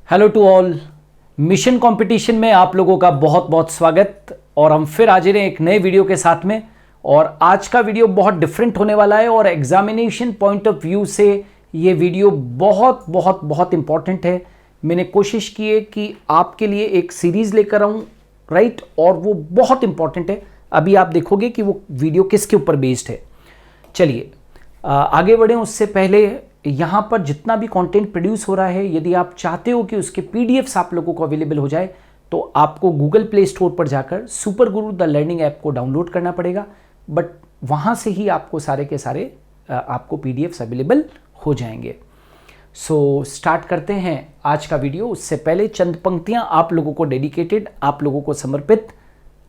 Hello to all. Mission competition में आप लोगों का बहुत बहुत स्वागत। और हम फिर हाजिर हैं एक नए वीडियो के साथ में। और आज का वीडियो बहुत डिफरेंट होने वाला है और एग्जामिनेशन पॉइंट ऑफ व्यू से ये वीडियो बहुत बहुत बहुत इंपॉर्टेंट है। मैंने कोशिश की है कि आपके लिए एक सीरीज लेकर आऊँ, राइट, और वो बहुत इंपॉर्टेंट है। अभी आप देखोगे कि वो वीडियो किसके ऊपर बेस्ड है। चलिए आगे बढ़ें उससे पहले यहाँ पर जितना भी कंटेंट प्रोड्यूस हो रहा है, यदि आप चाहते हो कि उसके पीडीएफ्स आप लोगों को अवेलेबल हो जाए तो आपको गूगल प्ले स्टोर पर जाकर super Guru the learning app को डाउनलोड करना पड़ेगा। बट वहाँ से ही आपको सारे के सारे आपको पीडीएफ्स अवेलेबल हो जाएंगे। सो स्टार्ट करते हैं आज का वीडियो। उससे पहले चंद पंक्तियाँ आप लोगों को डेडिकेटेड, आप लोगों को समर्पित,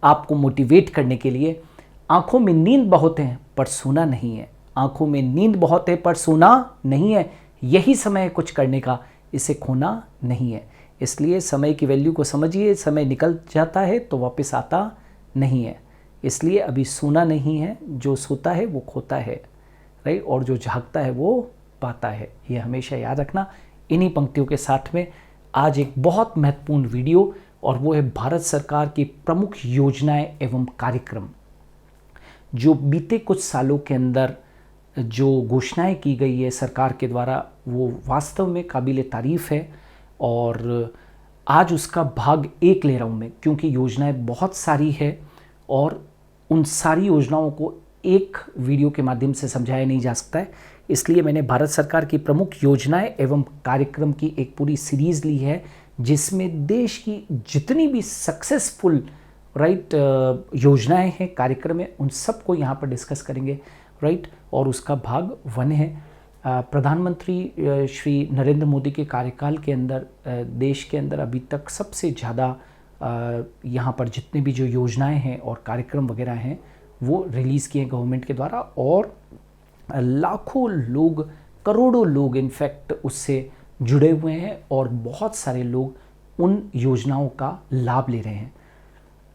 आपको मोटिवेट करने के लिए। आंखों में नींद बहुत है पर सोना नहीं है। आंखों में नींद बहुत है पर सोना नहीं है। यही समय है कुछ करने का, इसे खोना नहीं है। इसलिए समय की वैल्यू को समझिए। समय निकल जाता है तो वापस आता नहीं है। इसलिए अभी सोना नहीं है। जो सोता है वो खोता है, राइट, और जो जागता है वो पाता है। ये हमेशा याद रखना। इन्हीं पंक्तियों के साथ में आज एक बहुत महत्वपूर्ण वीडियो, और वो है भारत सरकार की प्रमुख योजनाएं एवं कार्यक्रम जो बीते कुछ सालों के अंदर जो घोषणाएं की गई है सरकार के द्वारा, वो वास्तव में काबिल तारीफ़ है। और आज उसका भाग एक ले रहा हूँ मैं, क्योंकि योजनाएं बहुत सारी है और उन सारी योजनाओं को एक वीडियो के माध्यम से समझाया नहीं जा सकता है। इसलिए मैंने भारत सरकार की प्रमुख योजनाएं एवं कार्यक्रम की एक पूरी सीरीज़ ली है, जिसमें देश की जितनी भी सक्सेसफुल योजनाएं हैं, कार्यक्रम है, उन सब को यहाँ पर डिस्कस करेंगे, राइट। और उसका भाग 1 है। प्रधानमंत्री श्री नरेंद्र मोदी के कार्यकाल के अंदर देश के अंदर अभी तक सबसे ज़्यादा यहाँ पर जितने भी जो योजनाएं हैं और कार्यक्रम वगैरह हैं वो रिलीज़ किए गवर्नमेंट के द्वारा, और लाखों लोग, करोड़ों लोग इनफैक्ट उससे जुड़े हुए हैं और बहुत सारे लोग उन योजनाओं का लाभ ले रहे हैं।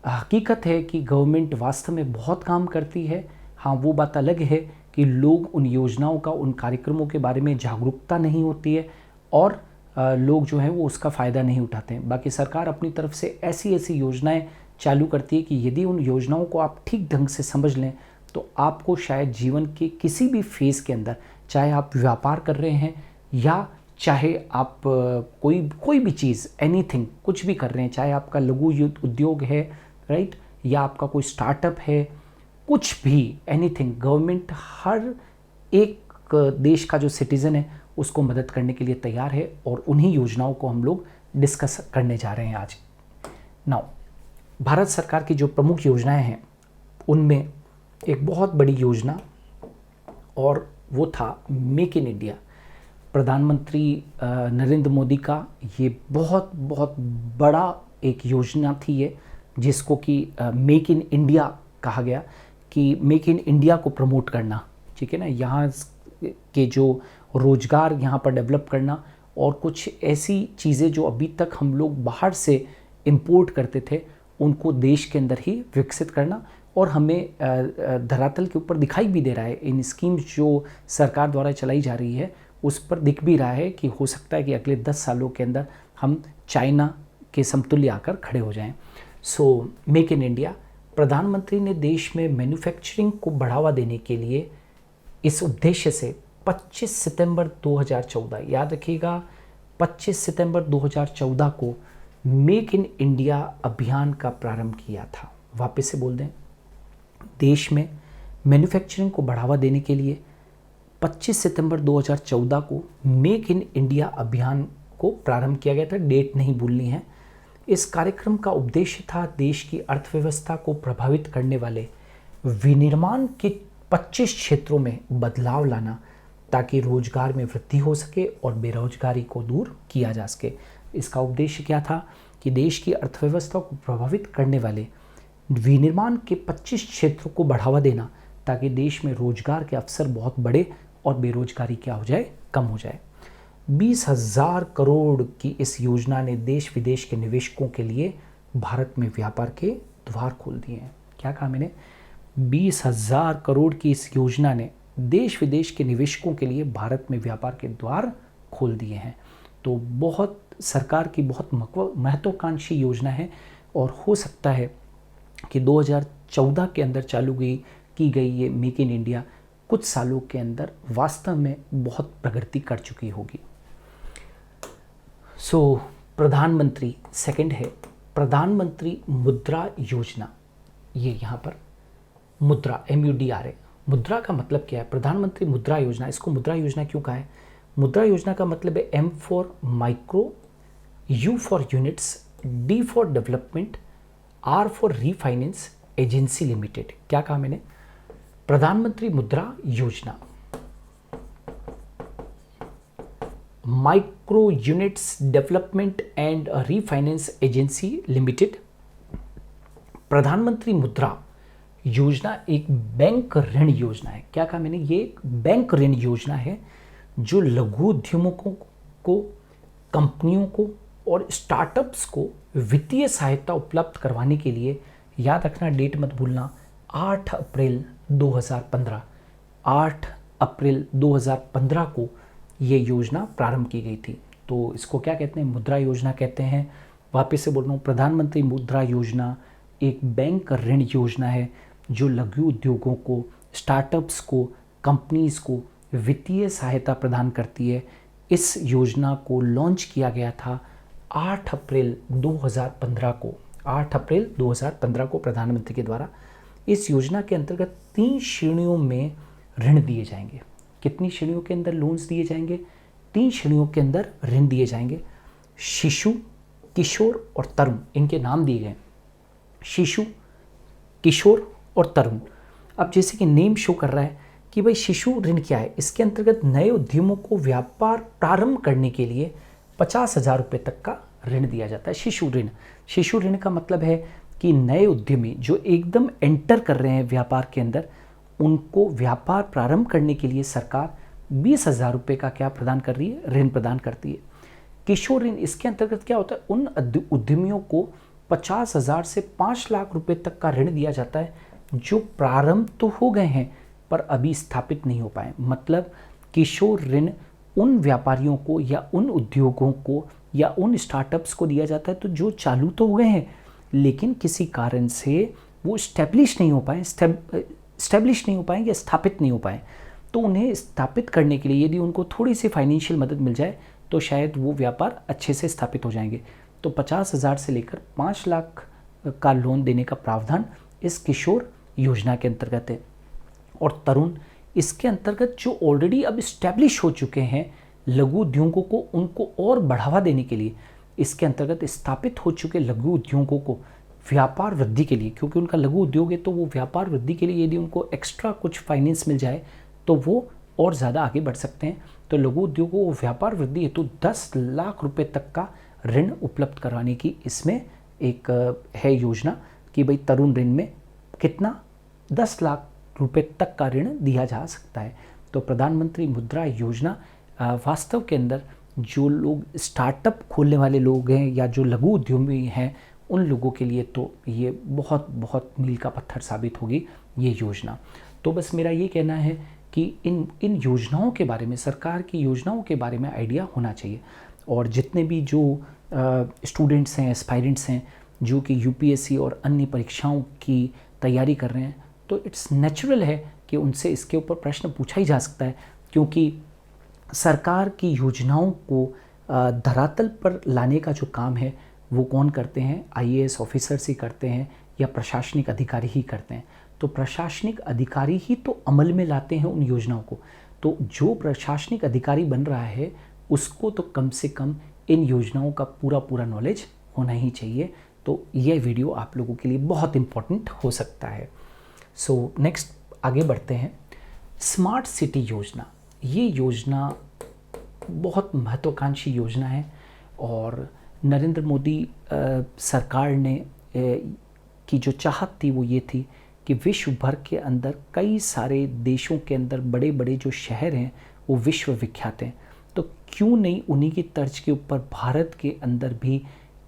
हकीकत है कि गवर्नमेंट वास्तव में बहुत काम करती है। हाँ, वो बात अलग है कि लोग उन योजनाओं का, उन कार्यक्रमों के बारे में जागरूकता नहीं होती है और लोग जो हैं वो उसका फ़ायदा नहीं उठाते हैं। बाकी सरकार अपनी तरफ से ऐसी ऐसी योजनाएं चालू करती है कि यदि उन योजनाओं को आप ठीक ढंग से समझ लें तो आपको शायद जीवन के किसी भी फेज़ के अंदर, चाहे आप व्यापार कर रहे हैं या चाहे आप कोई भी चीज़, एनीथिंग, कुछ भी कर रहे हैं, चाहे आपका लघु उद्योग है, राइट, या आपका कोई स्टार्टअप है, कुछ भी, एनीथिंग, गवर्नमेंट हर एक देश का जो सिटीज़न है उसको मदद करने के लिए तैयार है। और उन्हीं योजनाओं को हम लोग डिस्कस करने जा रहे हैं आज। नाउ, भारत सरकार की जो प्रमुख योजनाएं हैं उनमें एक बहुत बड़ी योजना, और वो था मेक इन इंडिया। प्रधानमंत्री नरेंद्र मोदी का ये बहुत बहुत बड़ा एक योजना थी ये, जिसको कि मेक इन इंडिया कहा गया, कि मेक इन इंडिया को प्रमोट करना, ठीक है ना, यहाँ के जो रोज़गार यहाँ पर डेवलप करना और कुछ ऐसी चीज़ें जो अभी तक हम लोग बाहर से इंपोर्ट करते थे उनको देश के अंदर ही विकसित करना। और हमें धरातल के ऊपर दिखाई भी दे रहा है, इन स्कीम्स जो सरकार द्वारा चलाई जा रही है उस पर दिख भी रहा है कि हो सकता है कि अगले 10 सालों के अंदर हम चाइना के समतुल्य आकर खड़े हो जाएं। सो मेक इन इंडिया, प्रधानमंत्री ने देश में मैन्युफैक्चरिंग को बढ़ावा देने के लिए इस उद्देश्य से 25 सितंबर 2014, याद रखिएगा, 25 सितंबर 2014 को मेक इन इंडिया अभियान का प्रारंभ किया था। वापस से बोल दें, देश में मैन्युफैक्चरिंग को बढ़ावा देने के लिए 25 सितंबर 2014 को मेक इन इंडिया अभियान को प्रारंभ किया गया था। डेट नहीं भूलनी है। इस कार्यक्रम का उद्देश्य था देश की अर्थव्यवस्था को प्रभावित करने वाले विनिर्माण के 25 क्षेत्रों में बदलाव लाना, ताकि रोजगार में वृद्धि हो सके और बेरोजगारी को दूर किया जा सके। इसका उद्देश्य क्या था कि देश की अर्थव्यवस्था को प्रभावित करने वाले विनिर्माण के 25 क्षेत्रों को बढ़ावा देना, ताकि देश में रोजगार के अवसर बहुत बढ़े और बेरोजगारी क्या हो जाए, कम हो जाए। 20,000 करोड़ की इस योजना ने देश विदेश के निवेशकों के लिए भारत में व्यापार के द्वार खोल दिए हैं। क्या कहा मैंने? 20,000 करोड़ की इस योजना ने देश विदेश के निवेशकों के लिए भारत में व्यापार के द्वार खोल दिए हैं। तो बहुत सरकार की बहुत महत्वाकांक्षी योजना है और हो सकता है कि 2014 के अंदर चालू की गई ये मेक इन इंडिया कुछ सालों के अंदर वास्तव में बहुत प्रगति कर चुकी होगी। प्रधानमंत्री सेकंड है प्रधानमंत्री मुद्रा योजना। ये यहाँ पर मुद्रा MUDRA, मुद्रा का मतलब क्या है? प्रधानमंत्री मुद्रा योजना, इसको मुद्रा योजना क्यों कहा है? मुद्रा योजना का मतलब है M for micro, U for units, D for development, R for refinance agency limited. क्या कहा मैंने? प्रधानमंत्री मुद्रा योजना, micro units development and refinance agency limited. प्रधानमंत्री मुद्रा योजना एक बैंक ऋण योजना है। क्या कहा मैंने? ये एक बैंक ऋण योजना है जो लघु उद्यमों को, कंपनियों को और स्टार्टअप्स को वित्तीय सहायता उपलब्ध करवाने के लिए, याद रखना डेट मत भूलना, 8 अप्रैल 2015, 8 अप्रैल 2015 को ये योजना प्रारंभ की गई थी। तो इसको क्या कहते हैं? मुद्रा योजना कहते हैं। वापस से बोल रहा हूँ, प्रधानमंत्री मुद्रा योजना एक बैंक ऋण योजना है जो लघु उद्योगों को, स्टार्टअप्स को, कंपनीज को वित्तीय सहायता प्रदान करती है। इस योजना को लॉन्च किया गया था 8 अप्रैल 2015 को, 8 अप्रैल 2015 को प्रधानमंत्री के द्वारा। इस योजना के अंतर्गत 3 श्रेणियों में ऋण दिए जाएंगे। कितनी श्रेणियों के अंदर लोन्स दिए जाएंगे? 3 श्रेणियों के अंदर ऋण दिए जाएंगे। शिशु, किशोर और तरुण, इनके नाम दिए गए, शिशु, किशोर और तरुण। अब जैसे कि नेम शो कर रहा है कि भाई शिशु ऋण क्या है? इसके अंतर्गत नए उद्यमों को व्यापार प्रारंभ करने के लिए 50,000 रुपये तक का ऋण दिया जाता है। शिशु ऋण, शिशु ऋण का मतलब है कि नए उद्यमी जो एकदम एंटर कर रहे हैं व्यापार के अंदर, उनको व्यापार प्रारंभ करने के लिए सरकार 20,000 रुपये का क्या प्रदान कर रही है? ऋण प्रदान करती है। किशोर ऋण, इसके अंतर्गत क्या होता है? उन उद्यमियों को 50,000 से 5 लाख रुपए तक का ऋण दिया जाता है जो प्रारंभ तो हो गए हैं पर अभी स्थापित नहीं हो पाए। मतलब किशोर ऋण उन व्यापारियों को या उन उद्योगों को या उन स्टार्टअप्स को दिया जाता है तो जो चालू तो हो गए हैं लेकिन किसी कारण से वो स्टैब्लिश नहीं हो पाए या स्थापित नहीं हो पाए। तो उन्हें स्थापित करने के लिए यदि उनको थोड़ी सी फाइनेंशियल मदद मिल जाए तो शायद वो व्यापार अच्छे से स्थापित हो जाएंगे। तो 50,000 से लेकर 5 लाख का लोन देने का प्रावधान इस किशोर योजना के अंतर्गत है। और तरुण, इसके अंतर्गत जो ऑलरेडी अब इस्टेब्लिश हो चुके हैं लघु उद्योगों को, उनको और बढ़ावा देने के लिए इसके अंतर्गत स्थापित हो चुके लघु उद्योगों को व्यापार वृद्धि के लिए, क्योंकि उनका लघु उद्योग है तो वो व्यापार वृद्धि के लिए यदि उनको एक्स्ट्रा कुछ फाइनेंस मिल जाए तो वो और ज़्यादा आगे बढ़ सकते हैं। तो लघु उद्योगों को व्यापार वृद्धि हेतु 10 लाख रुपए तक का ऋण उपलब्ध करवाने की इसमें एक है योजना कि भाई तरुण ऋण में कितना 10 लाख रुपए तक का ऋण दिया जा सकता है। तो प्रधानमंत्री मुद्रा योजना वास्तव के अंदर जो लोग स्टार्टअप खोलने वाले लोग हैं या जो लघु उद्यमी हैं उन लोगों के लिए तो ये बहुत बहुत मील का पत्थर साबित होगी ये योजना। तो बस मेरा ये कहना है कि इन योजनाओं के बारे में, सरकार की योजनाओं के बारे में आइडिया होना चाहिए। और जितने भी जो स्टूडेंट्स हैं, एस्पायरेंट्स हैं जो कि यूपीएससी और अन्य परीक्षाओं की तैयारी कर रहे हैं, तो इट्स नेचुरल है कि उनसे इसके ऊपर प्रश्न पूछा ही जा सकता है, क्योंकि सरकार की योजनाओं को धरातल पर लाने का जो काम है वो कौन करते हैं? आईएएस ऑफिसर्स ही करते हैं या प्रशासनिक अधिकारी ही करते हैं। तो प्रशासनिक अधिकारी ही तो अमल में लाते हैं उन योजनाओं को। तो जो प्रशासनिक अधिकारी बन रहा है उसको तो कम से कम इन योजनाओं का पूरा नॉलेज होना ही चाहिए। तो यह वीडियो आप लोगों के लिए बहुत इम्पोर्टेंट हो सकता है। सो नेक्स्ट आगे बढ़ते हैं। स्मार्ट सिटी योजना, ये योजना बहुत महत्वाकांक्षी योजना है और नरेंद्र मोदी सरकार ने की जो चाहत थी वो ये थी कि विश्व भर के अंदर कई सारे देशों के अंदर बड़े बड़े जो शहर हैं वो विश्व विख्यात हैं, तो क्यों नहीं उन्हीं की तर्ज के ऊपर भारत के अंदर भी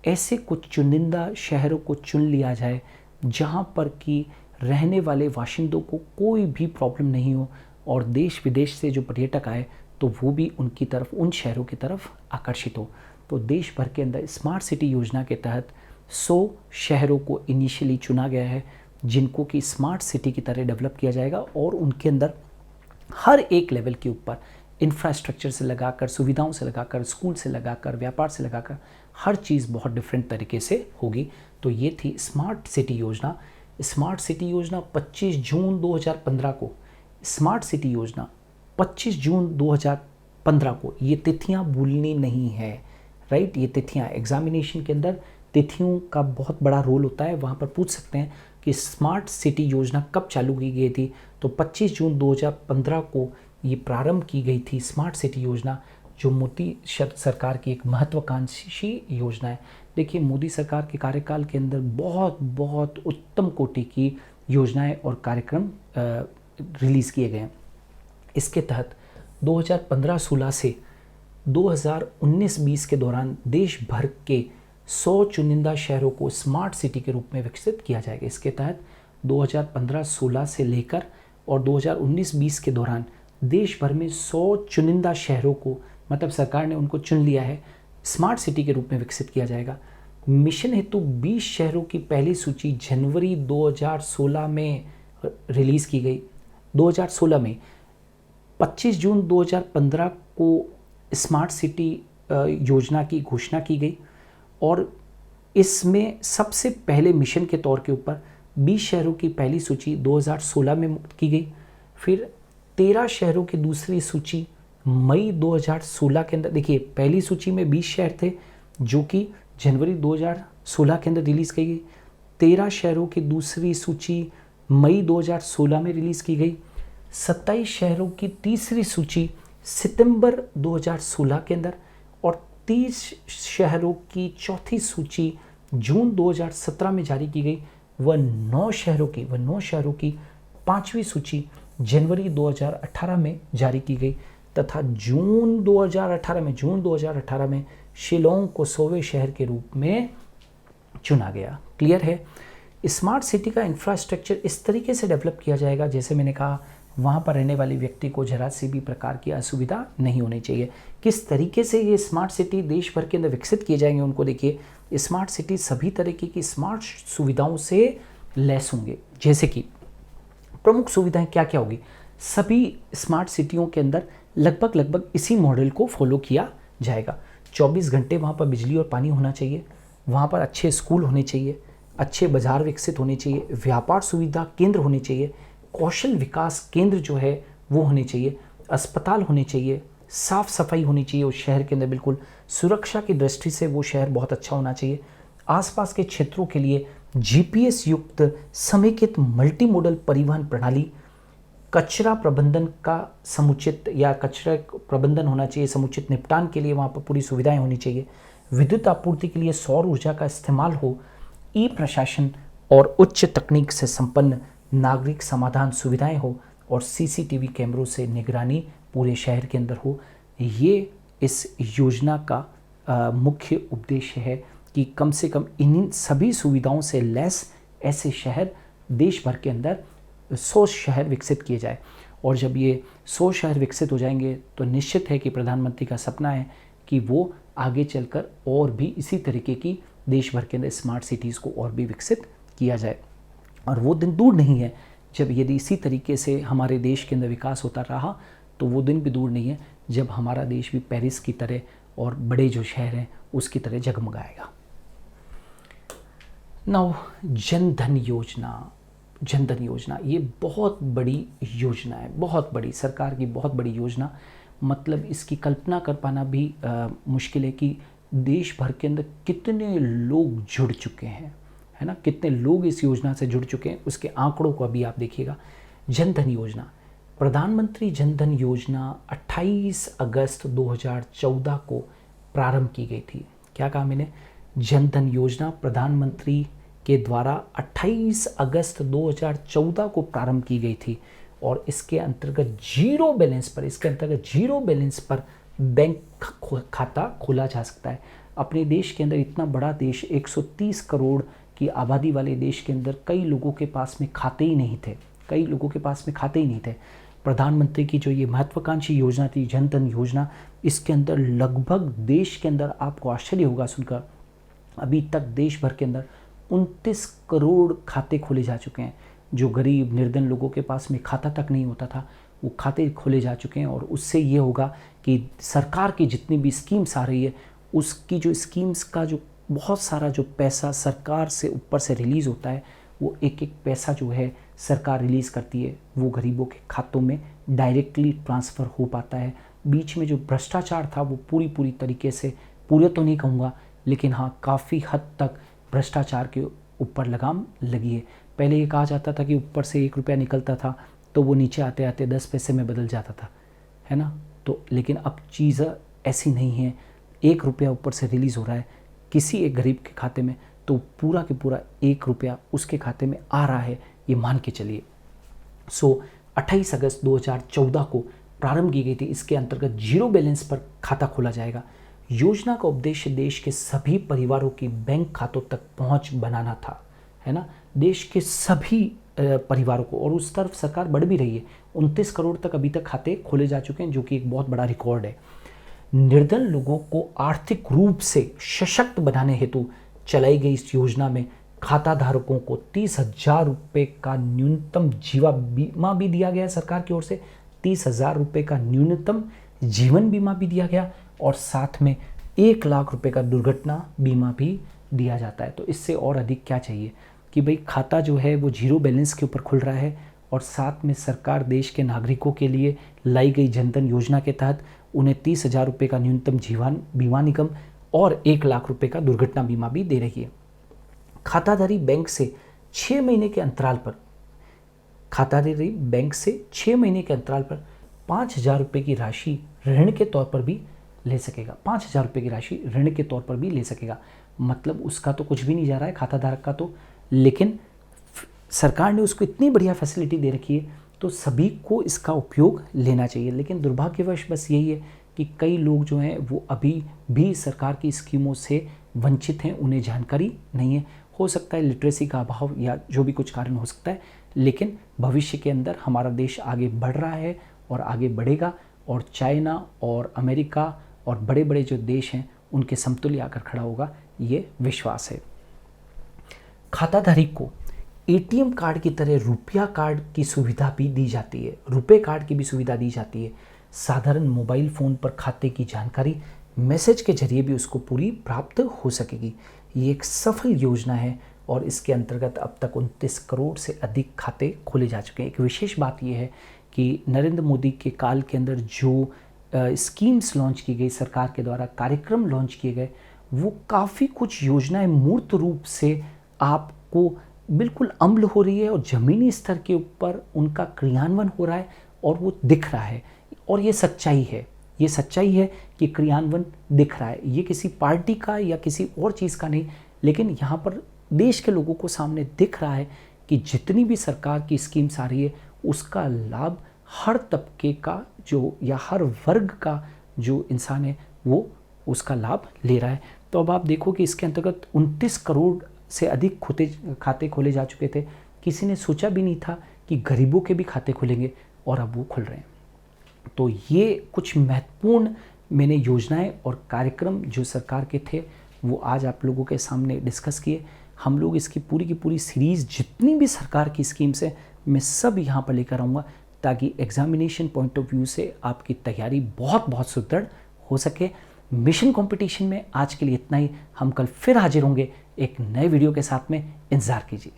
ऐसे कुछ चुनिंदा शहरों को चुन लिया जाए जहाँ पर कि रहने वाले बाशिंदों को कोई भी प्रॉब्लम नहीं हो और देश विदेश से जो पर्यटक आए तो वो भी उनकी तरफ, उन शहरों की तरफ आकर्षित हो। तो देश भर के अंदर स्मार्ट सिटी योजना के तहत 100 शहरों को इनिशियली चुना गया है जिनको कि स्मार्ट सिटी की तरह डेवलप किया जाएगा, और उनके अंदर हर एक लेवल के ऊपर इंफ्रास्ट्रक्चर से लगाकर, सुविधाओं से लगाकर, स्कूल से लगाकर, व्यापार से लगाकर हर चीज़ बहुत डिफरेंट तरीके से होगी। तो ये थी स्मार्ट सिटी योजना। स्मार्ट सिटी योजना 25 जून 2015 को, स्मार्ट सिटी योजना 25 जून 2015 को, ये तिथियां भूलनी नहीं है, राइट। ये तिथियां एग्जामिनेशन के अंदर तिथियों का बहुत बड़ा रोल होता है, वहाँ पर पूछ सकते हैं कि स्मार्ट सिटी योजना कब चालू की गई थी। तो 25 जून 2015 को ये प्रारंभ की गई थी स्मार्ट सिटी योजना, जो मोदी सरकार की एक महत्वाकांक्षी योजना है। देखिए, मोदी सरकार के कार्यकाल के अंदर बहुत बहुत उत्तम कोटि की योजनाएं और कार्यक्रम रिलीज़ किए गए हैं। इसके तहत 2015-16 से 2019-20 के दौरान देश भर के 100 चुनिंदा शहरों को स्मार्ट सिटी के रूप में विकसित किया जाएगा। इसके तहत 2015-16 से लेकर और 2019-20 के दौरान देश भर में 100 चुनिंदा शहरों को, मतलब सरकार ने उनको चुन लिया है, स्मार्ट सिटी के रूप में विकसित किया जाएगा। मिशन हेतु 20 शहरों की पहली सूची जनवरी 2016 में रिलीज़ की गई। 2016 में 25 जून 2015 को स्मार्ट सिटी योजना की घोषणा की गई, और इसमें सबसे पहले मिशन के तौर के ऊपर 20 शहरों की पहली सूची 2016 में की गई। फिर 13 शहरों की दूसरी सूची मई 2016 के अंदर, देखिए पहली सूची में 20 शहर थे जो कि जनवरी 2016 के अंदर रिलीज़ की गई। 13 शहरों की दूसरी सूची मई 2016 में रिलीज़ की गई। 27 शहरों की तीसरी सूची सितंबर 2016 के अंदर, और 30 शहरों की चौथी सूची जून 2017 में जारी की गई। वह 9 शहरों की पांचवी सूची जनवरी 2018 में जारी की गई, तथा जून 2018 में शिलोंग को 100वें शहर के रूप में चुना गया। क्लियर है। स्मार्ट सिटी का इंफ्रास्ट्रक्चर इस तरीके से डेवलप किया जाएगा, जैसे मैंने कहा, वहाँ पर रहने वाले व्यक्ति को जरा सी भी प्रकार की असुविधा नहीं होनी चाहिए। किस तरीके से ये स्मार्ट सिटी देश भर के अंदर विकसित किए जाएंगे उनको देखिए। स्मार्ट सिटी सभी तरीके की स्मार्ट सुविधाओं से लैस होंगे। जैसे कि प्रमुख सुविधाएं क्या क्या होगी, सभी स्मार्ट सिटियों के अंदर लगभग इसी मॉडल को फॉलो किया जाएगा। 24 घंटे वहाँ पर बिजली और पानी होना चाहिए, वहाँ पर अच्छे स्कूल होने चाहिए, अच्छे बाजार विकसित होने चाहिए, व्यापार सुविधा केंद्र होने चाहिए, कौशल विकास केंद्र जो है वो होने चाहिए, अस्पताल होने चाहिए, साफ सफाई होनी चाहिए उस शहर के अंदर, बिल्कुल सुरक्षा की दृष्टि से वो शहर बहुत अच्छा होना चाहिए। आसपास के क्षेत्रों के लिए जीपीएस युक्त समेकित मल्टी मॉडल परिवहन प्रणाली, कचरा प्रबंधन का समुचित या कचरा प्रबंधन होना चाहिए, समुचित निपटान के लिए वहाँ पर पूरी सुविधाएं होनी चाहिए, विद्युत आपूर्ति के लिए सौर ऊर्जा का इस्तेमाल हो, ई प्रशासन और उच्च तकनीक से संपन्न नागरिक समाधान सुविधाएं हो, और सीसीटीवी कैमरों से निगरानी पूरे शहर के अंदर हो। ये इस योजना का मुख्य उद्देश्य है कि कम से कम इन सभी सुविधाओं से लैस ऐसे शहर देश भर के अंदर 100 शहर विकसित किए जाए। और जब ये 100 शहर विकसित हो जाएंगे तो निश्चित है कि प्रधानमंत्री का सपना है कि वो आगे चलकर और भी इसी तरीके की देश भर के अंदर स्मार्ट सिटीज़ को और भी विकसित किया जाए। और वो दिन दूर नहीं है जब यदि इसी तरीके से हमारे देश के अंदर विकास होता रहा, तो वो दिन भी दूर नहीं है जब हमारा देश भी पेरिस की तरह और बड़े जो शहर हैं उसकी तरह जगमगाएगा। नाउ जन धन योजना ये बहुत बड़ी योजना है, बहुत बड़ी, सरकार की बहुत बड़ी योजना। मतलब इसकी कल्पना कर पाना भी मुश्किल है कि देश भर के अंदर कितने लोग जुड़ चुके हैं, है ना, कितने लोग इस योजना से जुड़ चुके हैं, उसके आंकड़ों को अभी आप देखिएगा। जन धन योजना, प्रधानमंत्री जन धन योजना 28 अगस्त 2014 को प्रारंभ की गई थी। क्या कहा मैंने? जन धन योजना प्रधानमंत्री के द्वारा 28 अगस्त 2014 को प्रारंभ की गई थी, और इसके अंतर्गत जीरो बैलेंस पर बैंक खाता खोला जा सकता है। अपने देश के अंदर, इतना बड़ा देश, 130 करोड़ की आबादी वाले देश के अंदर कई लोगों के पास में खाते ही नहीं थे, प्रधानमंत्री की जो ये महत्वाकांक्षी योजना थी जन धन योजना, इसके अंदर लगभग देश के अंदर, आपको आश्चर्य होगा सुनकर, अभी तक देश भर के अंदर 29 करोड़ खाते खोले जा चुके हैं। जो गरीब निर्धन लोगों के पास में खाता तक नहीं होता था, वो खाते खोले जा चुके हैं। और उससे ये होगा कि सरकार की जितनी भी स्कीम्स आ रही है, उसकी जो स्कीम्स का जो बहुत सारा जो पैसा सरकार से ऊपर से रिलीज़ होता है, वो एक एक पैसा जो है सरकार रिलीज़ करती है, वो गरीबों के खातों में डायरेक्टली ट्रांसफ़र हो पाता है। बीच में जो भ्रष्टाचार था वो पूरी तरीके से, पूरे तो नहीं कहूँगा, लेकिन हाँ काफ़ी हद तक भ्रष्टाचार के ऊपर लगाम लगी है। पहले ये कहा जाता था कि ऊपर से 1 रुपया निकलता था तो वो नीचे आते आते 10 पैसे में बदल जाता था, है ना। तो लेकिन अब चीज़ ऐसी नहीं है, 1 रुपया ऊपर से रिलीज़ हो रहा है किसी एक गरीब के खाते में, तो पूरा के पूरा 1 रुपया उसके खाते में आ रहा है, ये मान के चलिए। 28 अगस्त 2014 को प्रारंभ की गई थी। इसके अंतर्गत जीरो बैलेंस पर खाता खोला जाएगा। योजना का उद्देश्य देश के सभी परिवारों की बैंक खातों तक पहुंच बनाना था, है ना, देश के सभी परिवारों को। और उस तरफ सरकार बढ़ भी रही है, 29 करोड़ तक अभी तक खाते खोले जा चुके हैं, जो कि एक बहुत बड़ा रिकॉर्ड है। निर्धन लोगों को आर्थिक रूप से सशक्त बनाने हेतु चलाई गई इस योजना में खाता धारकों को 30,000 रुपये का न्यूनतम जीवन बीमा भी दिया गया है सरकार की ओर से। 30,000 रुपये का न्यूनतम जीवन बीमा भी दिया गया, और साथ में 1 लाख रुपए का दुर्घटना बीमा भी दिया जाता है। तो इससे और अधिक क्या चाहिए कि भाई खाता जो है वो जीरो बैलेंस के ऊपर खुल रहा है, और साथ में सरकार देश के नागरिकों के लिए लाई गई जनधन योजना के तहत उन्हें 30,000 रुपये का न्यूनतम जीवन बीमा निगम और 1 लाख रुपए का दुर्घटना बीमा भी दे रही है। खाताधारी बैंक से 6 महीने के अंतराल पर, खाताधारी बैंक से 6 महीने के अंतराल पर 5,000 रुपये की राशि ऋण के तौर पर भी ले सकेगा। 5,000 रुपये की राशि ऋण के तौर पर भी ले सकेगा। मतलब उसका तो कुछ भी नहीं जा रहा है खाता धारक का तो, लेकिन सरकार ने उसको इतनी बढ़िया फैसिलिटी दे रखी है, तो सभी को इसका उपयोग लेना चाहिए। लेकिन दुर्भाग्यवश बस यही है कि कई लोग जो हैं वो अभी भी सरकार की स्कीमों से वंचित हैं, उन्हें जानकारी नहीं है। हो सकता है लिटरेसी का अभाव या जो भी कुछ कारण हो सकता है, लेकिन भविष्य के अंदर हमारा देश आगे बढ़ रहा है और आगे बढ़ेगा, और चाइना और अमेरिका और बड़े बड़े जो देश हैं उनके समतुल्य आकर खड़ा होगा, ये विश्वास है। खाताधारी को एटीएम कार्ड की तरह रुपया कार्ड की सुविधा भी दी जाती है, रुपए कार्ड की भी सुविधा दी जाती है। साधारण मोबाइल फ़ोन पर खाते की जानकारी मैसेज के जरिए भी उसको पूरी प्राप्त हो सकेगी। ये एक सफल योजना है, और इसके अंतर्गत अब तक 29 करोड़ से अधिक खाते खोले जा चुके हैं। एक विशेष बात यह है कि नरेंद्र मोदी के काल के अंदर जो स्कीम्स लॉन्च की गई, सरकार के द्वारा कार्यक्रम लॉन्च किए गए, वो काफ़ी कुछ योजनाएं मूर्त रूप से आपको बिल्कुल अमल हो रही है, और ज़मीनी स्तर के ऊपर उनका क्रियान्वयन हो रहा है, और वो दिख रहा है। और ये सच्चाई है, ये सच्चाई है कि क्रियान्वयन दिख रहा है। ये किसी पार्टी का या किसी और चीज़ का नहीं, लेकिन यहाँ पर देश के लोगों को सामने दिख रहा है कि जितनी भी सरकार की स्कीम्स आ रही है, उसका लाभ हर तबके का जो या हर वर्ग का जो इंसान है वो उसका लाभ ले रहा है। तो अब आप देखो कि इसके अंतर्गत 29 करोड़ से अधिक खाते खोले जा चुके थे। किसी ने सोचा भी नहीं था कि गरीबों के भी खाते खुलेंगे, और अब वो खुल रहे हैं। तो ये कुछ महत्वपूर्ण मैंने योजनाएं और कार्यक्रम जो सरकार के थे वो आज आप लोगों के सामने डिस्कस किए। हम लोग इसकी पूरी की पूरी सीरीज़ जितनी भी सरकार की स्कीम्स है मैं सब यहाँ पर लेकर आऊँगा, ताकि एग्जामिनेशन पॉइंट ऑफ व्यू से आपकी तैयारी बहुत बहुत सुदृढ़ हो सके। मिशन कंपटीशन में आज के लिए इतना ही। हम कल फिर हाजिर होंगे एक नए वीडियो के साथ में, इंतज़ार कीजिए।